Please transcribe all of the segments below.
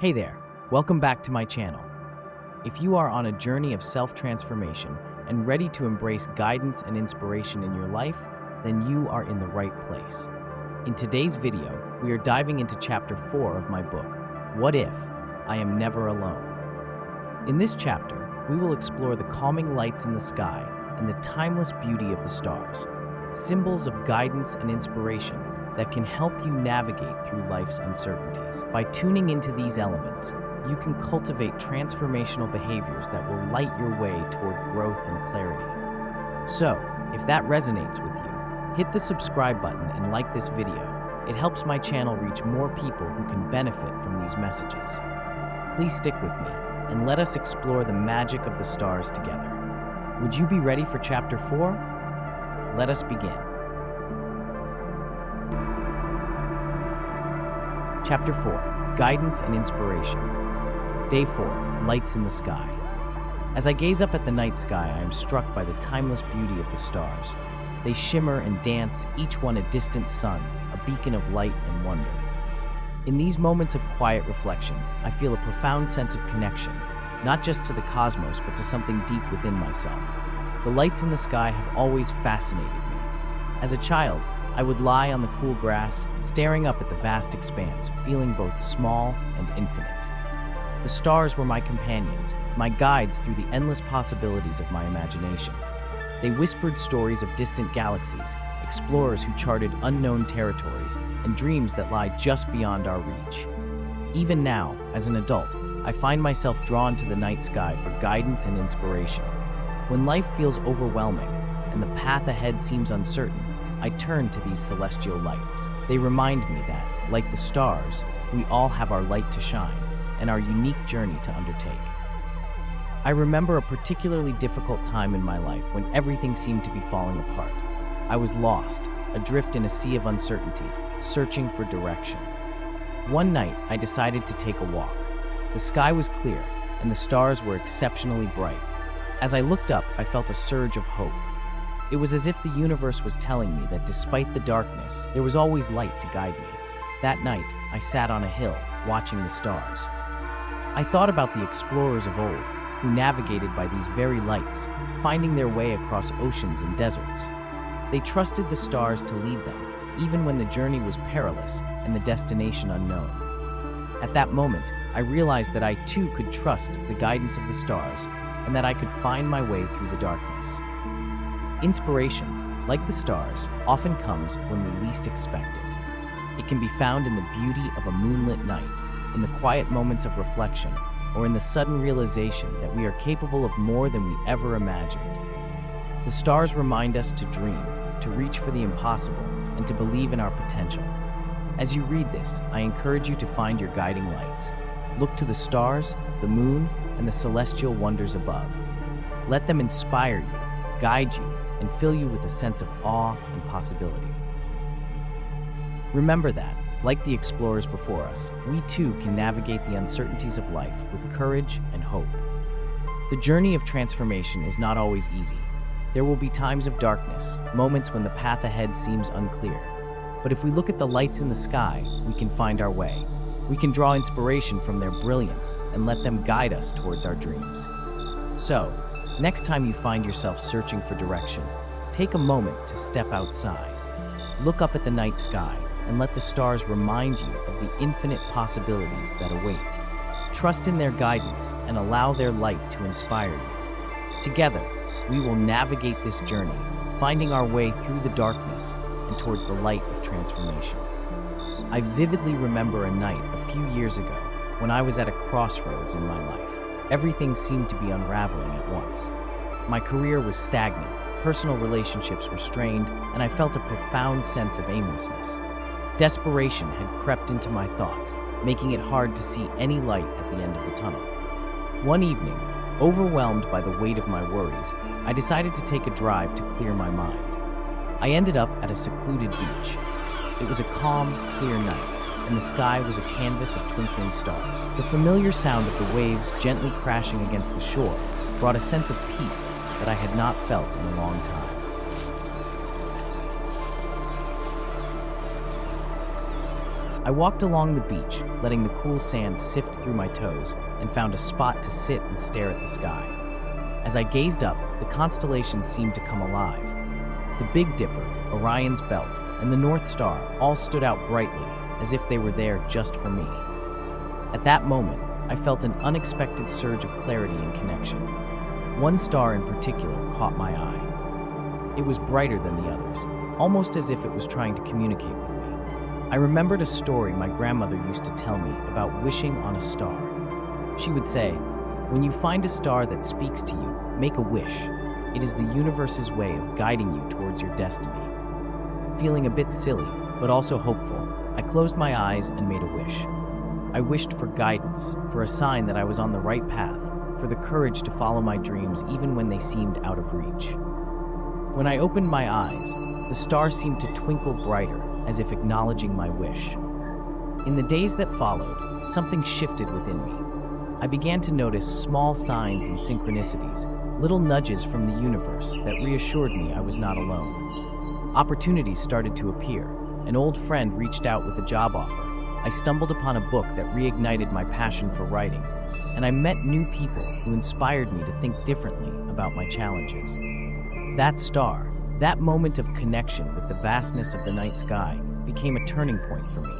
Hey there, welcome back to my channel. If you are on a journey of self-transformation and ready to embrace guidance and inspiration in your life, then you are in the right place. In today's video, we are diving into Chapter 4 of my book, What If? I Am Never Alone. In this chapter, we will explore the calming lights in the sky and the timeless beauty of the stars, symbols of guidance and inspiration that can help you navigate through life's uncertainties. By tuning into these elements, you can cultivate transformational behaviors that will light your way toward growth and clarity. So, if that resonates with you, hit the subscribe button and like this video. It helps my channel reach more people who can benefit from these messages. Please stick with me, and let us explore the magic of the stars together. Would you be ready for Chapter 4? Let us begin. Chapter 4, Guidance and Inspiration. Day 4, Lights in the Sky. As I gaze up at the night sky, I am struck by the timeless beauty of the stars. They shimmer and dance, each one a distant sun, a beacon of light and wonder. In these moments of quiet reflection, I feel a profound sense of connection, not just to the cosmos, but to something deep within myself. The lights in the sky have always fascinated me. As a child, I would lie on the cool grass, staring up at the vast expanse, feeling both small and infinite. The stars were my companions, my guides through the endless possibilities of my imagination. They whispered stories of distant galaxies, explorers who charted unknown territories, and dreams that lie just beyond our reach. Even now, as an adult, I find myself drawn to the night sky for guidance and inspiration. When life feels overwhelming and the path ahead seems uncertain, I turn to these celestial lights. They remind me that, like the stars, we all have our light to shine and our unique journey to undertake. I remember a particularly difficult time in my life when everything seemed to be falling apart. I was lost, adrift in a sea of uncertainty, searching for direction. One night, I decided to take a walk. The sky was clear, and the stars were exceptionally bright. As I looked up, I felt a surge of hope. It was as if the universe was telling me that despite the darkness, there was always light to guide me. That night, I sat on a hill, watching the stars. I thought about the explorers of old, who navigated by these very lights, finding their way across oceans and deserts. They trusted the stars to lead them, even when the journey was perilous and the destination unknown. At that moment, I realized that I too could trust the guidance of the stars, and that I could find my way through the darkness. Inspiration, like the stars, often comes when we least expect it. It can be found in the beauty of a moonlit night, in the quiet moments of reflection, or in the sudden realization that we are capable of more than we ever imagined. The stars remind us to dream, to reach for the impossible, and to believe in our potential. As you read this, I encourage you to find your guiding lights. Look to the stars, the moon, and the celestial wonders above. Let them inspire you, guide you, and fill you with a sense of awe and possibility. Remember that, like the explorers before us, we too can navigate the uncertainties of life with courage and hope. The journey of transformation is not always easy. There will be times of darkness, moments when the path ahead seems unclear. But if we look at the lights in the sky, we can find our way. We can draw inspiration from their brilliance and let them guide us towards our dreams. So, next time you find yourself searching for direction, take a moment to step outside. Look up at the night sky and let the stars remind you of the infinite possibilities that await. Trust in their guidance and allow their light to inspire you. Together, we will navigate this journey, finding our way through the darkness and towards the light of transformation. I vividly remember a night a few years ago when I was at a crossroads in my life. Everything seemed to be unraveling at once. My career was stagnant, personal relationships were strained, and I felt a profound sense of aimlessness. Desperation had crept into my thoughts, making it hard to see any light at the end of the tunnel. One evening, overwhelmed by the weight of my worries, I decided to take a drive to clear my mind. I ended up at a secluded beach. It was a calm, clear night, and the sky was a canvas of twinkling stars. The familiar sound of the waves gently crashing against the shore brought a sense of peace that I had not felt in a long time. I I walked along the beach, letting the cool sand sift through my toes, and found a spot to sit and stare at the sky. As I gazed up, the constellations seemed to come alive. The Big Dipper, Orion's Belt, and the North Star all stood out brightly, as if they were there just for me. At that moment, I felt an unexpected surge of clarity and connection. One star in particular caught my eye. It was brighter than the others, almost as if it was trying to communicate with me. I remembered a story my grandmother used to tell me about wishing on a star. She would say, "When you find a star that speaks to you, make a wish. It is the universe's way of guiding you towards your destiny." Feeling a bit silly, but also hopeful, I closed my eyes and made a wish. I wished for guidance, for a sign that I was on the right path, for the courage to follow my dreams even when they seemed out of reach. When I opened my eyes, the star seemed to twinkle brighter, as if acknowledging my wish. In the days that followed, something shifted within me. I began to notice small signs and synchronicities, little nudges from the universe that reassured me I was not alone. Opportunities started to appear. An old friend reached out with a job offer. I stumbled upon a book that reignited my passion for writing, and I met new people who inspired me to think differently about my challenges. That star, that moment of connection with the vastness of the night sky, became a turning point for me.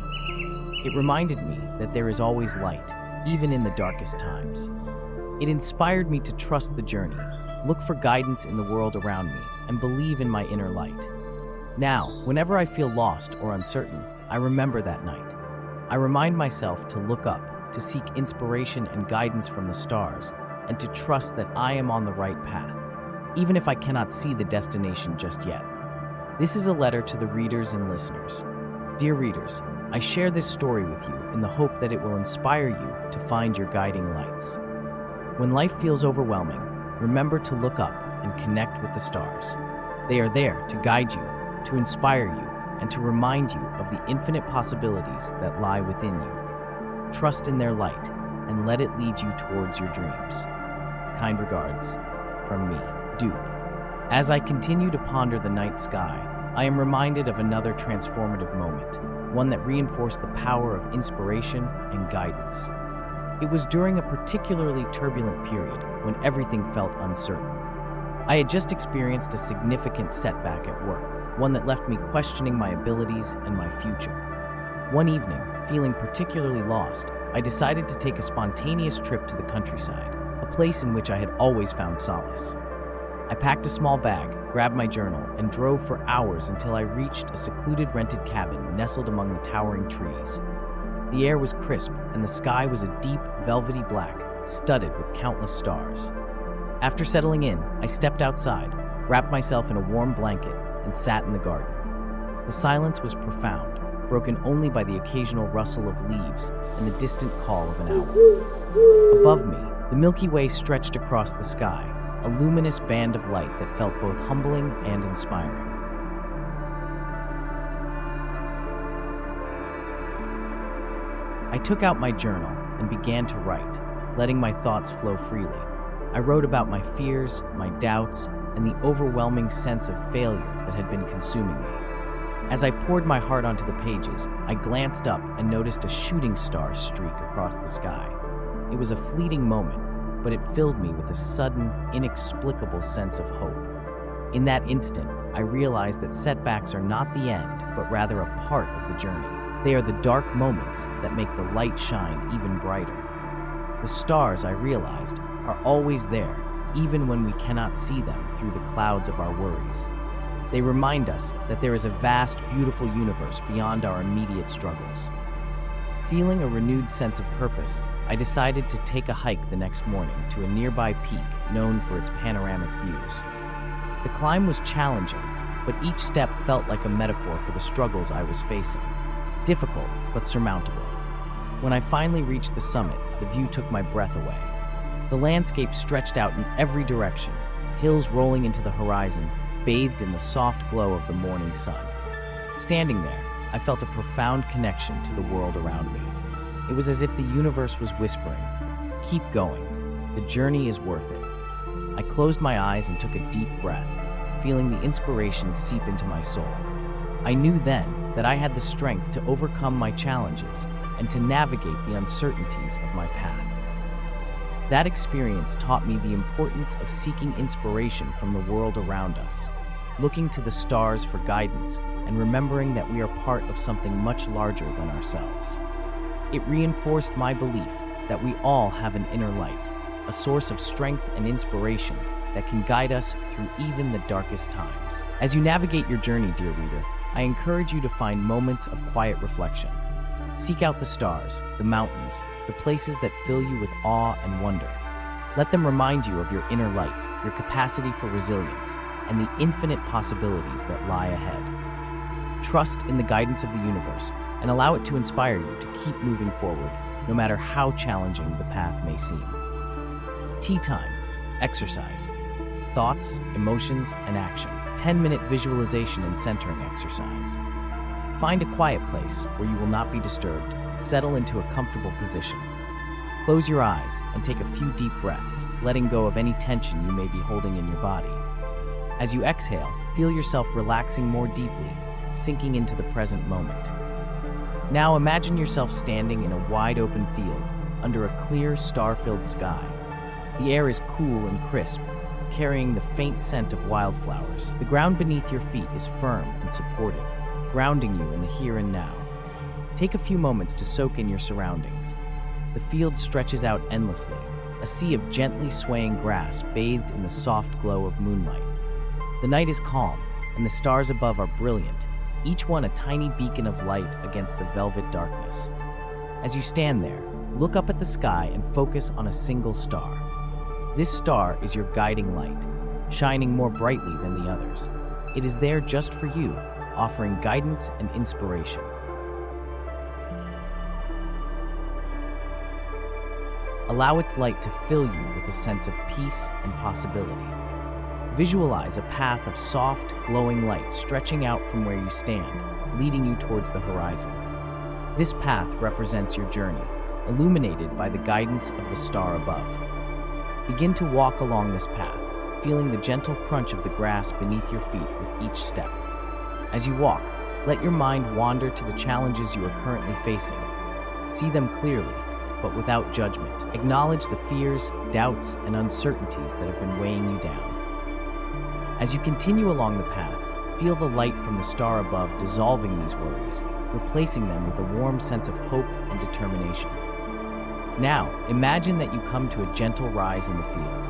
It reminded me that there is always light, even in the darkest times. It inspired me to trust the journey, look for guidance in the world around me, and believe in my inner light. Now, whenever I feel lost or uncertain, I remember that night. I remind myself to look up, to seek inspiration and guidance from the stars, and to trust that I am on the right path, even if I cannot see the destination just yet. This is a letter to the readers and listeners. Dear readers, I share this story with you in the hope that it will inspire you to find your guiding lights. When life feels overwhelming, remember to look up and connect with the stars. They are there to guide you, to inspire you, and to remind you of the infinite possibilities that lie within you. Trust in their light and let it lead you towards your dreams. Kind regards, from me, Dupe. As I continue to ponder the night sky, I am reminded of another transformative moment, one that reinforced the power of inspiration and guidance. It was during a particularly turbulent period when everything felt uncertain. I had just experienced a significant setback at work, one that left me questioning my abilities and my future. One evening, feeling particularly lost, I decided to take a spontaneous trip to the countryside, a place in which I had always found solace. I packed a small bag, grabbed my journal, and drove for hours until I reached a secluded rented cabin nestled among the towering trees. The air was crisp, and the sky was a deep, velvety black, studded with countless stars. After settling in, I stepped outside, wrapped myself in a warm blanket, and sat in the garden. The silence was profound, broken only by the occasional rustle of leaves and the distant call of an owl. Above me, the Milky Way stretched across the sky, a luminous band of light that felt both humbling and inspiring. I took out my journal and began to write, letting my thoughts flow freely. I wrote about my fears, my doubts, and the overwhelming sense of failure that had been consuming me. As I poured my heart onto the pages, I glanced up and noticed a shooting star streak across the sky. It was a fleeting moment, but it filled me with a sudden, inexplicable sense of hope. In that instant, I realized that setbacks are not the end, but rather a part of the journey. They are the dark moments that make the light shine even brighter. The stars, I realized, are always there, even when we cannot see them through the clouds of our worries. They remind us that there is a vast, beautiful universe beyond our immediate struggles. Feeling a renewed sense of purpose, I decided to take a hike the next morning to a nearby peak known for its panoramic views. The climb was challenging, but each step felt like a metaphor for the struggles I was facing. Difficult, but surmountable. When I finally reached the summit, the view took my breath away. The landscape stretched out in every direction, hills rolling into the horizon, bathed in the soft glow of the morning sun. Standing there, I felt a profound connection to the world around me. It was as if the universe was whispering, "Keep going. The journey is worth it." I closed my eyes and took a deep breath, feeling the inspiration seep into my soul. I knew then that I had the strength to overcome my challenges and to navigate the uncertainties of my path. That experience taught me the importance of seeking inspiration from the world around us, looking to the stars for guidance, and remembering that we are part of something much larger than ourselves. It reinforced my belief that we all have an inner light, a source of strength and inspiration that can guide us through even the darkest times. As you navigate your journey, dear reader, I encourage you to find moments of quiet reflection. Seek out the stars, the mountains, the places that fill you with awe and wonder. Let them remind you of your inner light, your capacity for resilience, and the infinite possibilities that lie ahead. Trust in the guidance of the universe and allow it to inspire you to keep moving forward, no matter how challenging the path may seem. Tea time, exercise, thoughts, emotions, and action. 10-minute visualization and centering exercise. Find a quiet place where you will not be disturbed. Settle into a comfortable position. Close your eyes and take a few deep breaths, letting go of any tension you may be holding in your body. As you exhale, feel yourself relaxing more deeply, sinking into the present moment. Now imagine yourself standing in a wide-open field under a clear, star-filled sky. The air is cool and crisp, carrying the faint scent of wildflowers. The ground beneath your feet is firm and supportive, grounding you in the here and now. Take a few moments to soak in your surroundings. The field stretches out endlessly, a sea of gently swaying grass bathed in the soft glow of moonlight. The night is calm, and the stars above are brilliant, each one a tiny beacon of light against the velvet darkness. As you stand there, look up at the sky and focus on a single star. This star is your guiding light, shining more brightly than the others. It is there just for you, offering guidance and inspiration. Allow its light to fill you with a sense of peace and possibility. Visualize a path of soft, glowing light stretching out from where you stand, leading you towards the horizon. This path represents your journey, illuminated by the guidance of the star above. Begin to walk along this path, feeling the gentle crunch of the grass beneath your feet with each step. As you walk, let your mind wander to the challenges you are currently facing. See them clearly, but without judgment. Acknowledge the fears, doubts, and uncertainties that have been weighing you down. As you continue along the path, feel the light from the star above dissolving these worries, replacing them with a warm sense of hope and determination. Now, imagine that you come to a gentle rise in the field.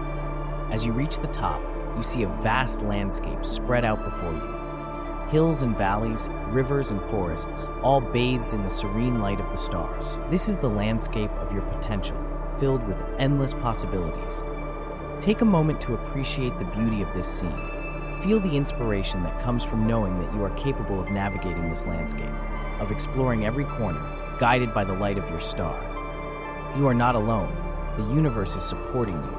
As you reach the top, you see a vast landscape spread out before you. Hills and valleys, rivers and forests, all bathed in the serene light of the stars. This is the landscape of your potential, filled with endless possibilities. Take a moment to appreciate the beauty of this scene. Feel the inspiration that comes from knowing that you are capable of navigating this landscape, of exploring every corner, guided by the light of your star. You are not alone. The universe is supporting you,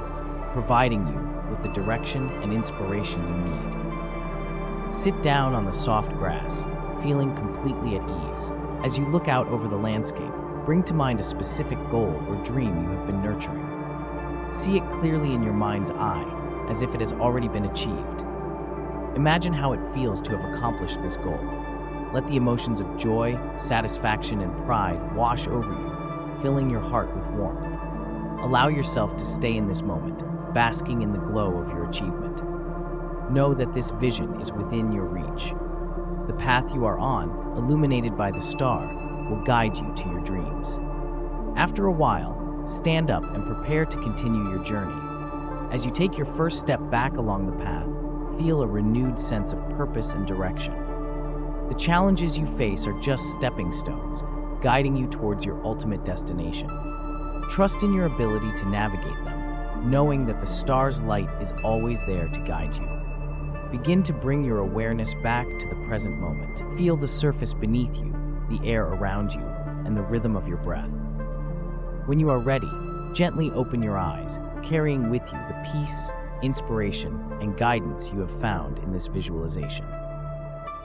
providing you with the direction and inspiration you need. Sit down on the soft grass, feeling completely at ease. As you look out over the landscape, bring to mind a specific goal or dream you have been nurturing. See it clearly in your mind's eye, as if it has already been achieved. Imagine how it feels to have accomplished this goal. Let the emotions of joy, satisfaction, and pride wash over you, filling your heart with warmth. Allow yourself to stay in this moment, basking in the glow of your achievement. Know that this vision is within your reach. The path you are on, illuminated by the star, will guide you to your dreams. After a while, stand up and prepare to continue your journey. As you take your first step back along the path, feel a renewed sense of purpose and direction. The challenges you face are just stepping stones, guiding you towards your ultimate destination. Trust in your ability to navigate them, knowing that the star's light is always there to guide you. Begin to bring your awareness back to the present moment. Feel the surface beneath you, the air around you, and the rhythm of your breath. When you are ready, gently open your eyes, carrying with you the peace, inspiration, and guidance you have found in this visualization.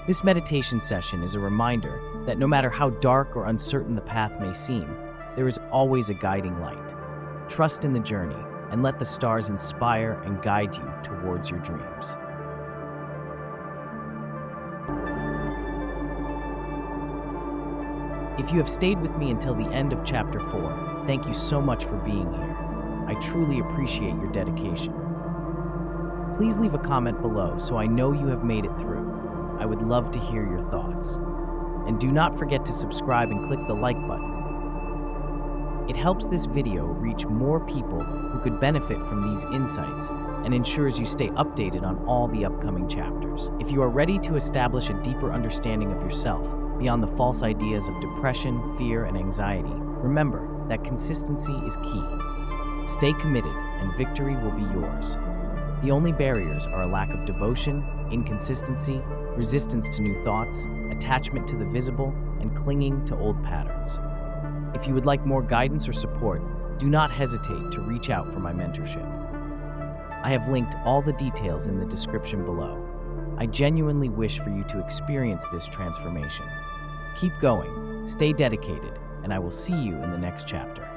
This meditation session is a reminder that no matter how dark or uncertain the path may seem, there is always a guiding light. Trust in the journey and let the stars inspire and guide you towards your dreams. If you have stayed with me until the end of Chapter 4, thank you so much for being here. I truly appreciate your dedication. Please leave a comment below so I know you have made it through. I would love to hear your thoughts. And do not forget to subscribe and click the like button. It helps this video reach more people who could benefit from these insights and ensures you stay updated on all the upcoming chapters. If you are ready to establish a deeper understanding of yourself beyond the false ideas of depression, fear, and anxiety, remember that consistency is key. Stay committed and victory will be yours. The only barriers are a lack of devotion, inconsistency, resistance to new thoughts, attachment to the visible, and clinging to old patterns. If you would like more guidance or support, do not hesitate to reach out for my mentorship. I have linked all the details in the description below. I genuinely wish for you to experience this transformation. Keep going, stay dedicated, and I will see you in the next chapter.